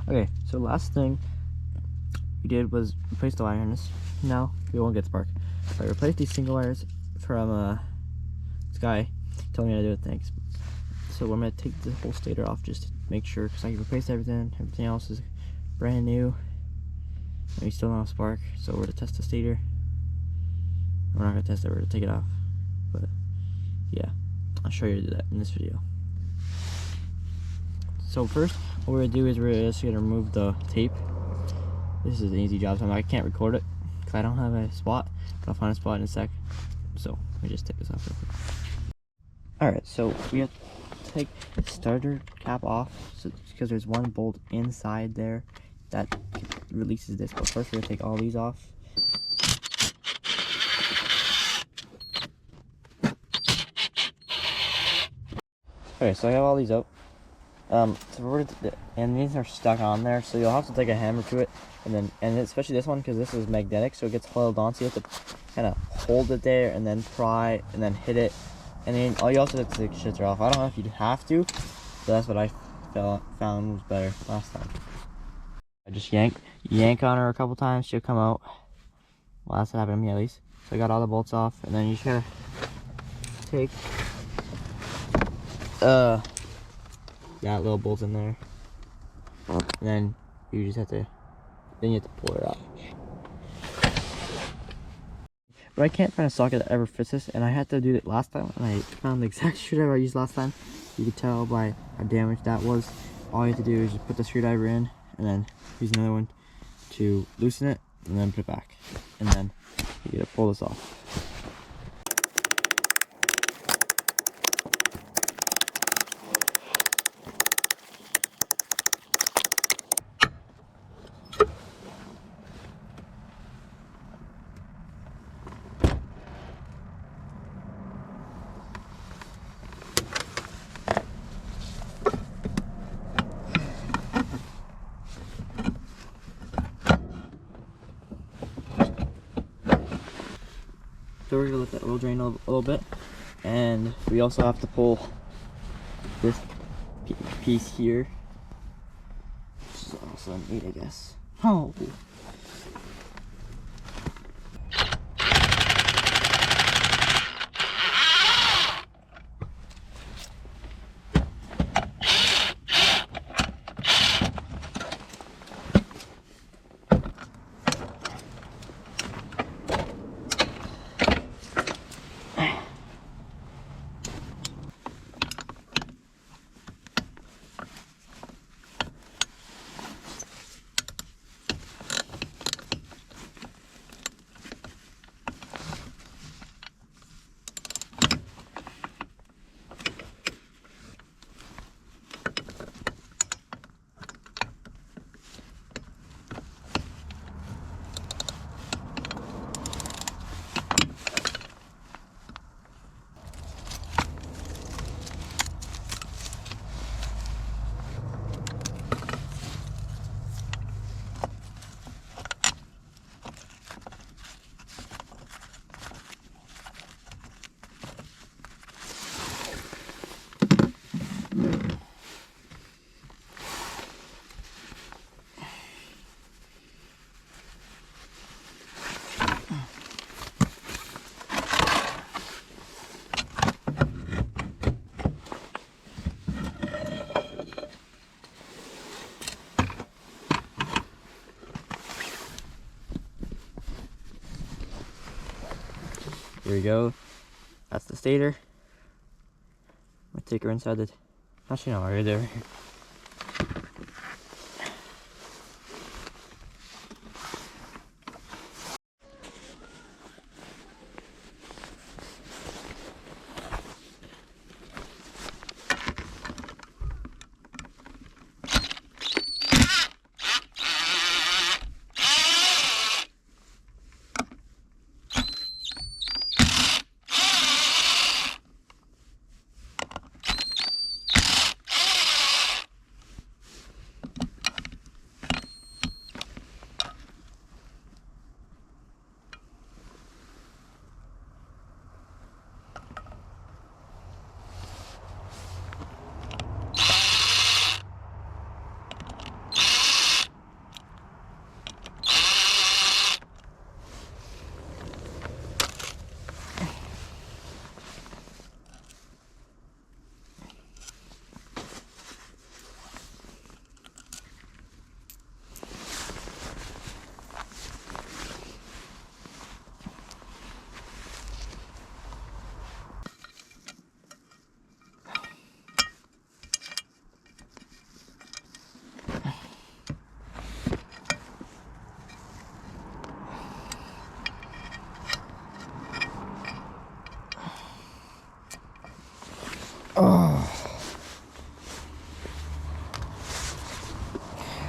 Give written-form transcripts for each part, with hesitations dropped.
Okay, so last thing we did was replace the wire harness. Now we won't get spark. So I replaced these single wires from this guy telling me how to do it. Thanks. So I'm gonna take the whole stator off just to make sure, because I replaced everything. Everything else is brand new, and we still don't have spark. So we're gonna test the stator. We're not gonna test it. We're gonna take it off. But yeah, I'll show you that in this video. So first, what we're gonna do is we're just gonna remove the tape. This is an easy job, so I can't record it because I don't have a spot, but I'll find a spot in a sec. So let me just take this off real quick. Alright, so we have to take the starter cap off, so because there's one bolt inside there that releases this. But first we're gonna take all these off. Okay, so I have all these out. So we're and these are stuck on there, so you'll have to take a hammer to it, and especially this one, because this is magnetic, so it gets held on. So you have to kind of hold it there, and then pry, and then hit it, and then all you also have to take the shits off. I don't know if you have to, but that's what I found was better last time. I just yank on her a couple times, she'll come out. Well, that's what happened to me at least. So I got all the bolts off, and then you just gotta take that little bolt in there, and then you just have to pull it out. But I can't find a socket that ever fits this, and I had to do it last time, and I found the exact screwdriver I used last time. You could tell by how damaged that was. All you have to do is just put the screwdriver in, and then use another one to loosen it, and then put it back, and then you gotta pull this off. So we're gonna let that oil drain a little bit, and we also have to pull this piece here, which is also neat, I guess. Oh. Here we go. That's the stator. I'm gonna take her inside the. Actually, no, right there.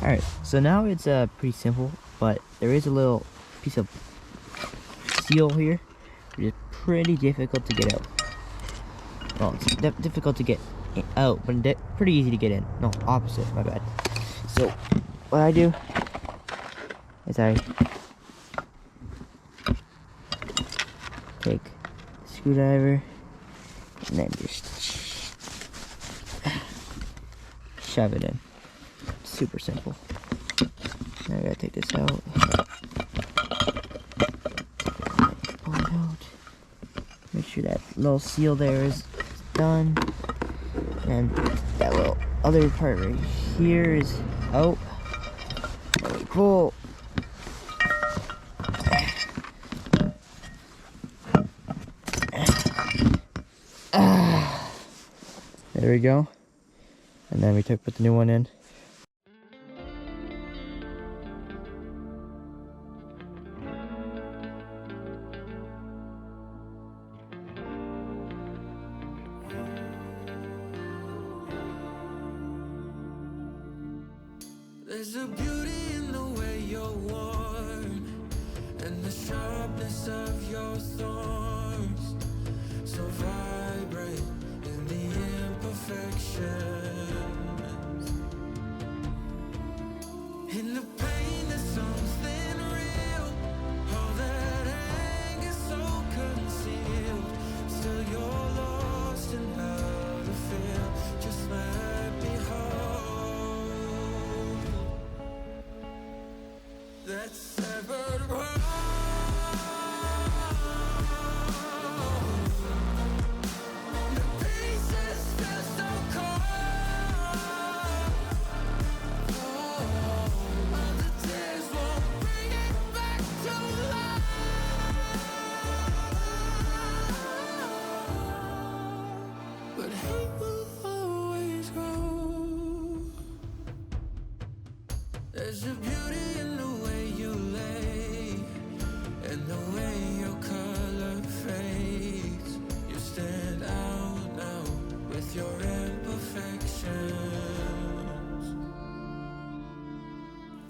Alright, so now it's pretty simple, but there is a little piece of steel here, which is pretty difficult to get out. Well, it's difficult to get out, but pretty easy to get in. No, opposite, my bad. So, what I do is I take the screwdriver and then just shove it in. Super simple. Now I gotta take this out. Pull it out. Make sure that little seal there is done. And that little other part right here is out. And we pull. There we go. And then we put the new one in. There's a beauty in the way you're worn, and the sharpness of your thorns, so vibrant in the imperfections. In the pain there's something real, all that anger so concealed. Still you're lost in how to feel, just let me hold that severed world. The pieces feel so cold. All the tears won't bring it back to life. But hate will always grow. There's a beauty in the way you lay, and the way your color fades. You stand out now with your imperfections.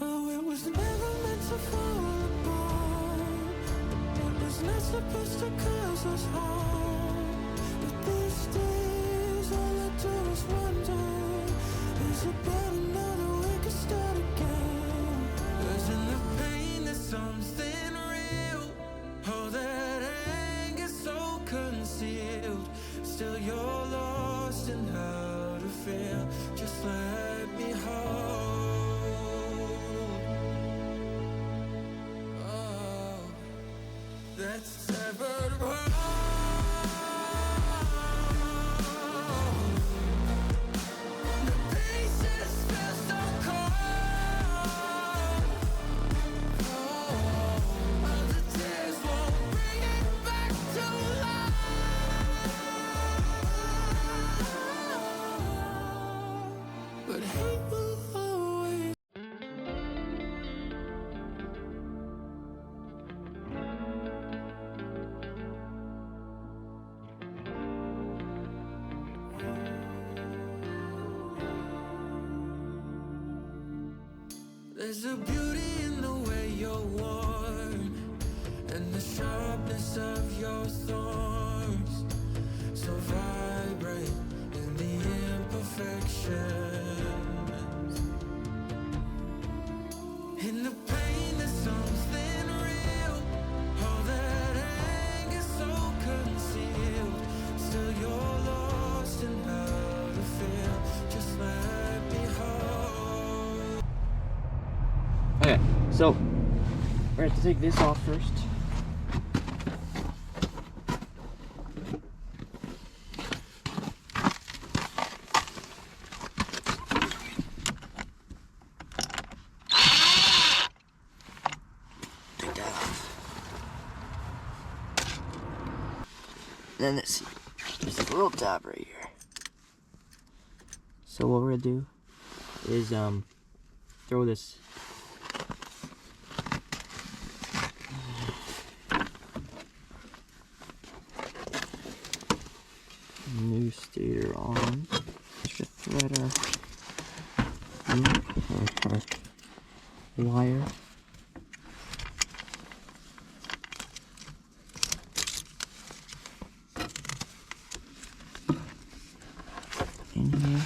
Oh, it was never meant to fall apart. It was not supposed to cause us harm. But these days all I do is wonder, is about another we could start again. 'Cause in the pain there's something real, all that anger so concealed. Still you're lost in how to feel, just let me hold. Oh, that's severed world. The pieces feel so cold. All the tears won't bring it back to life. But hate will always. There's a beauty in the way you're worn, and the sharpness of your thorns, so vibrant in the imperfections. In the pain there's something real, all that anger so concealed. Still you're lost in how to feel, just let me hold. Okay, so we're gonna have to take this off first. Take that off. Then there's a little tab right here. So what we're gonna do is throw this new stator on. Just thread our our wire. In here.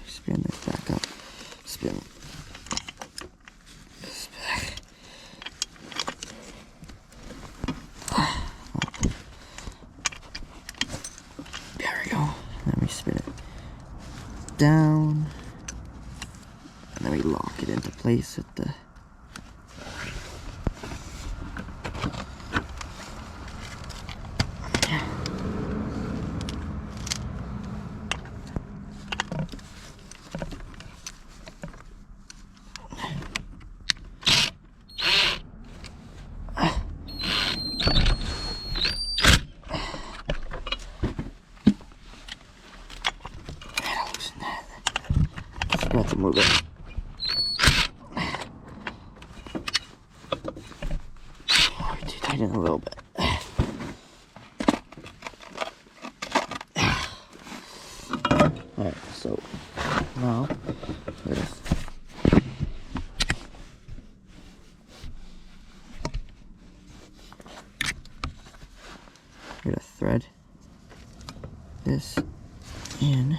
Spin this back up. Spin this back. Up. There we go. Then we spin it down. And then we lock it into place at the have to move it. Oh, we do tighten a little bit. Alright, so now we're gonna thread this in.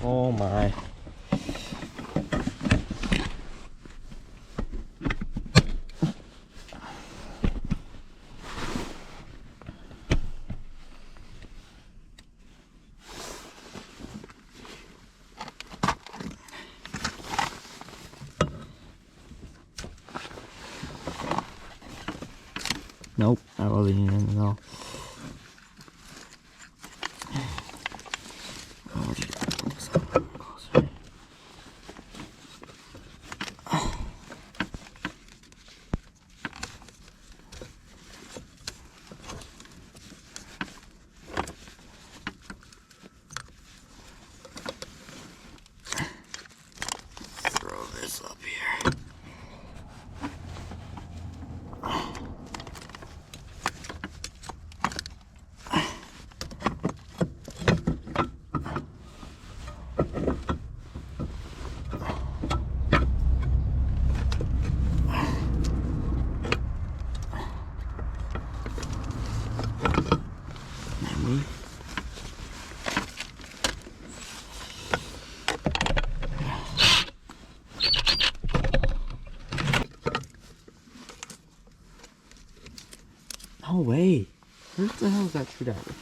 Oh my. Nope, I wasn't using it at all. Oh, just put this up a little closer. Throw this up here. No way. Where the hell is that screwdriver?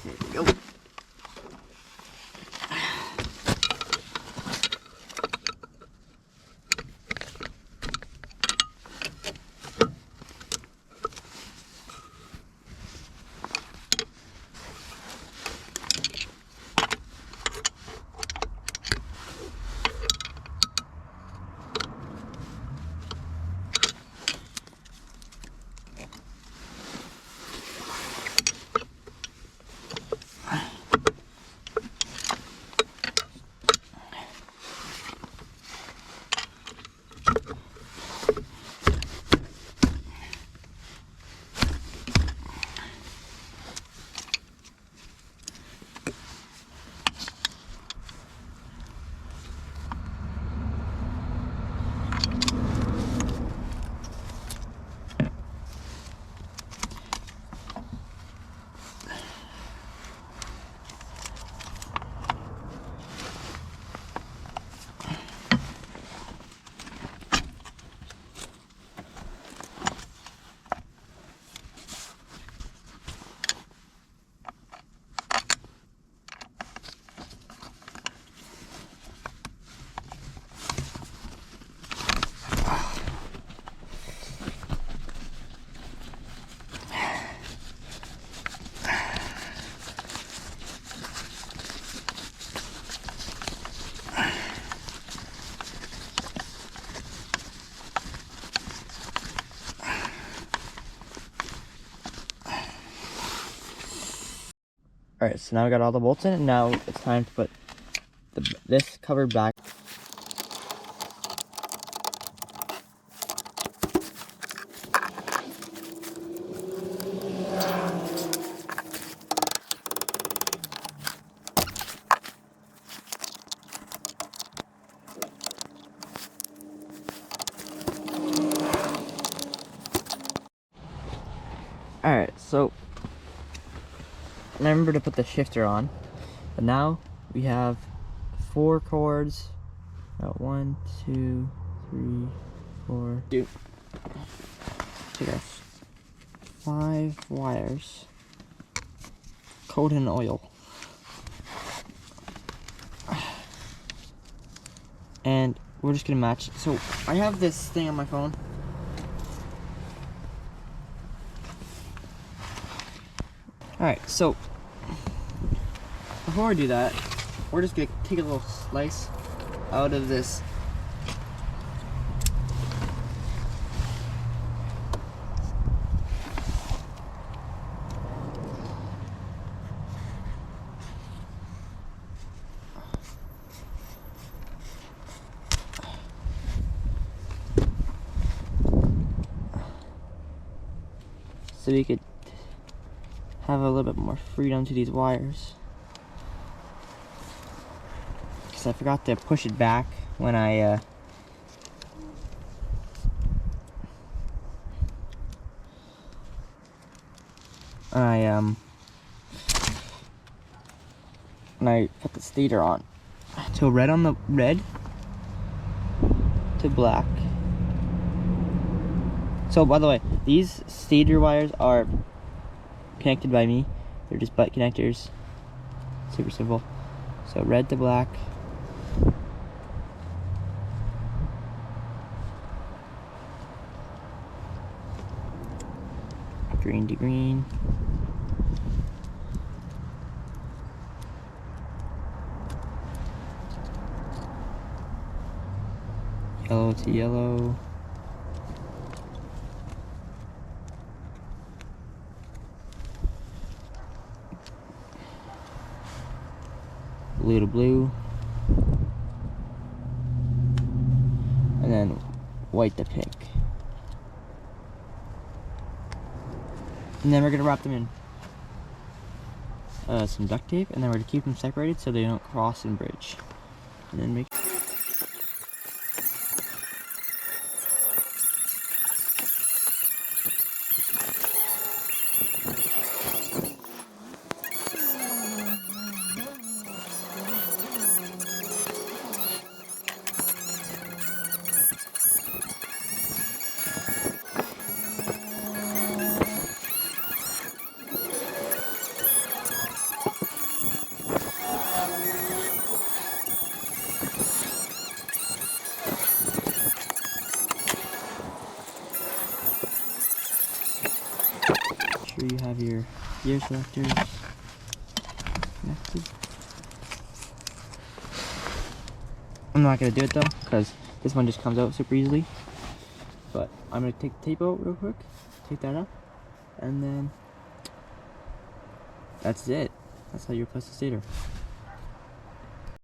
There we go. Alright, so now I got all the bolts in, and now it's time to put this cover back. Alright, so remember to put the shifter on. But now we have 4 cords. 1, 2, 3, 4. Dude. So guys, 5 wires coated in oil. And we're just gonna match. So I have this thing on my phone. Alright, so before I do that, we're just gonna take a little slice out of this so we could have a little bit more freedom to these wires, because I forgot to push it back when I put the stator on. So red on the red to black. So by the way, these stator wires are connected by me. They're just butt connectors. Super simple. So red to black. Green to green. Yellow to yellow. Blue to blue. And then white to pink. And then we're gonna wrap them in some duct tape, and then we're gonna keep them separated so they don't cross and bridge. And then make sure you have your gear selectors connected. I'm not gonna do it though, because this one just comes out super easily. But I'm gonna take the tape out real quick, take that up, and then that's it. That's how you replace the stator.